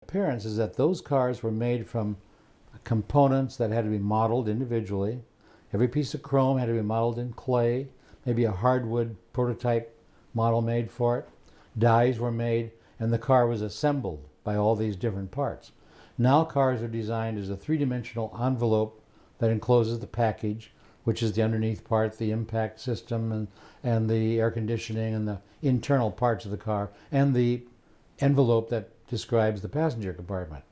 appearance is that those cars were made from components that had to be modeled individually. Every piece of chrome had to be modeled in clay, maybe a hardwood prototype model made for it. Dies were made, and the car was assembled by all these different parts. Now cars are designed as a three-dimensional envelope that encloses the package, which is the underneath part, the impact system, and the air conditioning and the internal parts of the car, and the envelope that describes the passenger compartment.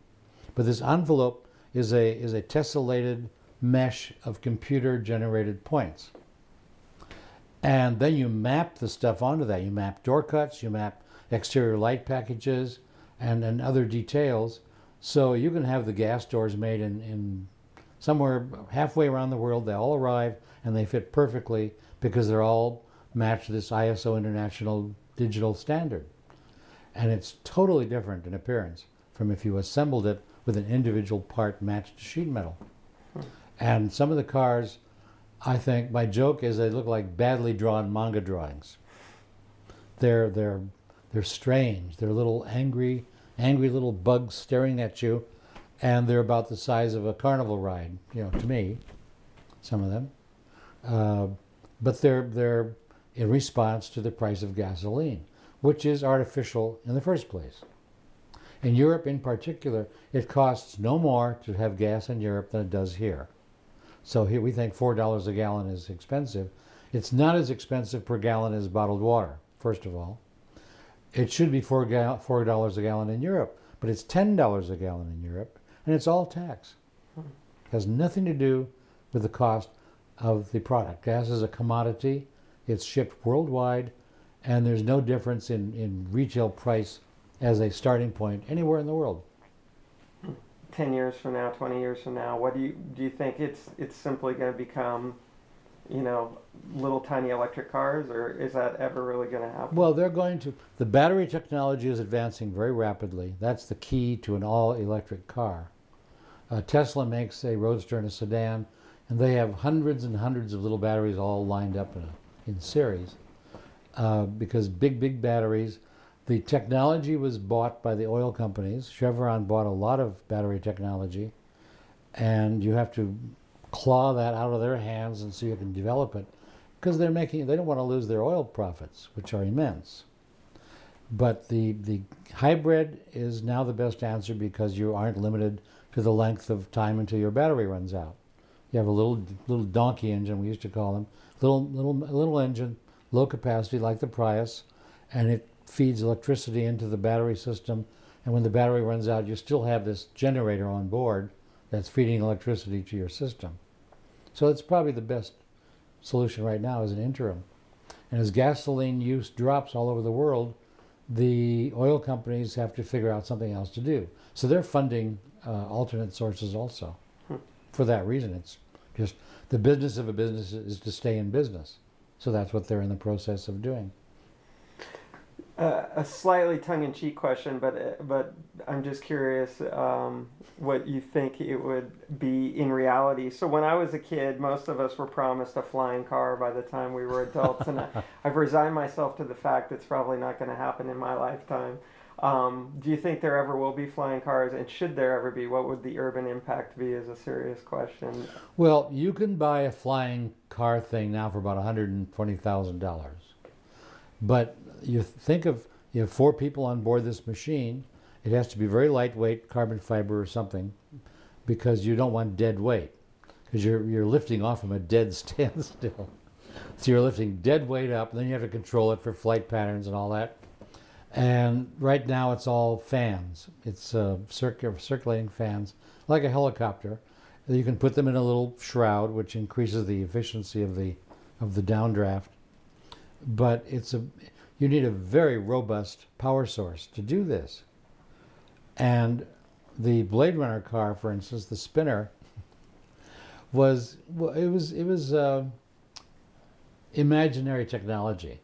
But this envelope is a tessellated mesh of computer-generated points. And then you map the stuff onto that. You map door cuts, you map exterior light packages, and other details. So you can have the gas doors made in somewhere halfway around the world. They all arrive and they fit perfectly because they're all matched to this ISO International Digital Standard. And it's totally different in appearance from if you assembled it with an individual part matched to sheet metal. And some of the cars, I think, my joke is they look like badly drawn manga drawings. They're strange. They're little angry little bugs staring at you, and they're about the size of a carnival ride, to me, some of them. But they're in response to the price of gasoline, which is artificial in the first place. In Europe in particular, it costs no more to have gas in Europe than it does here. So here we think $4 a gallon is expensive. It's not as expensive per gallon as bottled water, first of all. It should be $4 a gallon in Europe, but it's $10 a gallon in Europe, and it's all tax. It has nothing to do with the cost of the product. Gas is a commodity. It's shipped worldwide, and there's no difference in retail price as a starting point anywhere in the world. 10 years from now, 20 years from now, what do you think it's simply going to become, little tiny electric cars, or is that ever really going to happen? Well, the battery technology is advancing very rapidly. That's the key to an all-electric car. Tesla makes a Roadster and a sedan, and they have hundreds and hundreds of little batteries all lined up in series. Because big batteries, the technology was bought by the oil companies. Chevron bought a lot of battery technology, and you have to claw that out of their hands and so you can develop it, because they don't want to lose their oil profits, which are immense. But the hybrid is now the best answer because you aren't limited to the length of time until your battery runs out. You have a little donkey engine, we used to call them, little engine, low capacity like the Prius, and it feeds electricity into the battery system, and when the battery runs out, you still have this generator on board that's feeding electricity to your system. So it's probably the best solution right now as an interim. And as gasoline use drops all over the world, the oil companies have to figure out something else to do. So they're funding alternate sources also. For that reason, it's just the business of a business is to stay in business. So that's what they're in the process of doing. A slightly tongue-in-cheek question, but I'm just curious what you think it would be in reality. So when I was a kid, most of us were promised a flying car by the time we were adults, and I've resigned myself to the fact it's probably not going to happen in my lifetime. Do you think there ever will be flying cars, and should there ever be, what would the urban impact be, is a serious question. Well, you can buy a flying car thing now for about $120,000. But you think of, you have 4 people on board this machine. It has to be very lightweight, carbon fiber or something, because you don't want dead weight, because you're lifting off from a dead standstill. So you're lifting dead weight up, and then you have to control it for flight patterns and all that. And right now it's all fans. It's circulating fans, like a helicopter. You can put them in a little shroud, which increases the efficiency of the downdraft. But you need a very robust power source to do this. And the Blade Runner car, for instance, the spinner, was imaginary technology,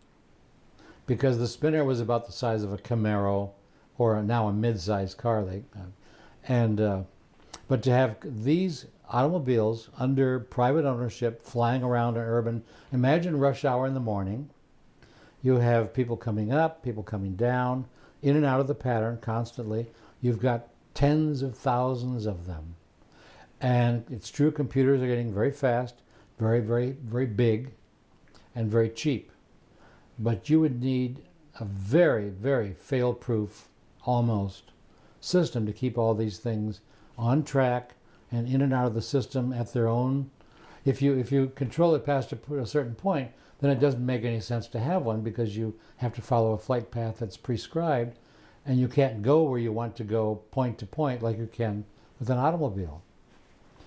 because the spinner was about the size of a Camaro, or now a mid-sized car. But to have these automobiles under private ownership flying around an urban, imagine rush hour in the morning. You have people coming up, people coming down, in and out of the pattern constantly. You've got tens of thousands of them. And it's true, computers are getting very fast, very, very, very big, and very cheap. But you would need a very, very fail-proof, almost, system to keep all these things on track and in and out of the system at their own. If you control it past a certain point, then it doesn't make any sense to have one, because you have to follow a flight path that's prescribed, and you can't go where you want to go point to point like you can with an automobile.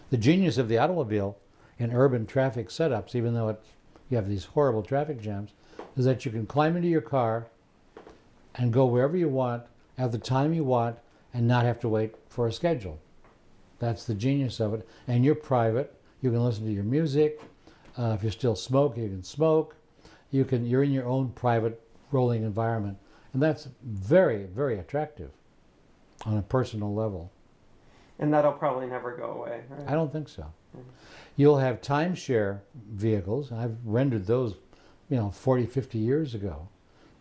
The genius of the automobile in urban traffic setups, even though you have these horrible traffic jams, is that you can climb into your car and go wherever you want at the time you want and not have to wait for a schedule. That's the genius of it. And you're private. You can listen to your music. If you still smoke, you can smoke. You're in your own private rolling environment. And that's very, very attractive on a personal level. And that'll probably never go away, right? I don't think so. You'll have timeshare vehicles. I've rendered those, 40, 50 years ago,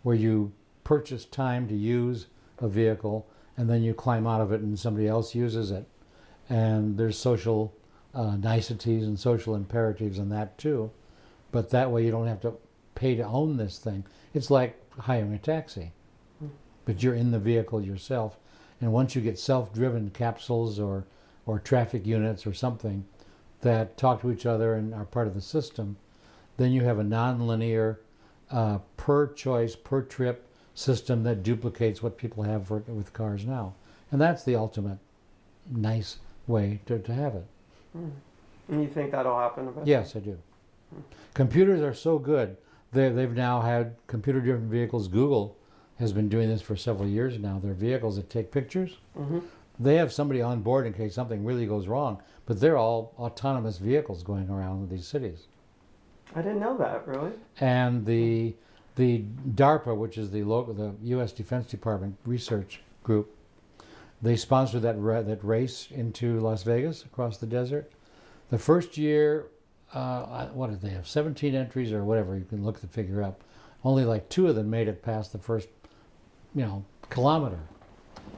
where you purchase time to use a vehicle and then you climb out of it and somebody else uses it. And there's social niceties and social imperatives in that too. But that way you don't have to pay to own this thing. It's like hiring a taxi, but you're in the vehicle yourself. And once you get self-driven capsules or traffic units or something that talk to each other and are part of the system, then you have a non-linear, per choice, per trip system that duplicates what people have with cars now. And that's the ultimate nice way to have it. And you think that'll happen eventually? Yes, I do. Computers are so good. They've now had computer-driven vehicles. Google has been doing this for several years now. They're vehicles that take pictures. Mm-hmm. They have somebody on board in case something really goes wrong, but they're all autonomous vehicles going around these cities. I didn't know that, really. And the DARPA, which is the U.S. Defense Department research group, they sponsored that race into Las Vegas across the desert. The first year, what did they have? 17 entries or whatever. You can look the figure up. Only like 2 of them made it past the first, kilometer.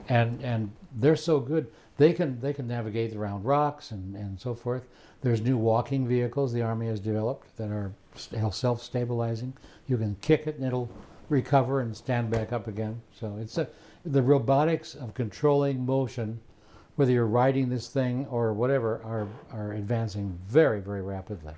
And they're so good. They can navigate around rocks and so forth. There's new walking vehicles the Army has developed that are self-stabilizing. You can kick it and it'll recover and stand back up again. So it's the robotics of controlling motion, whether you're riding this thing or whatever, are advancing very, very rapidly.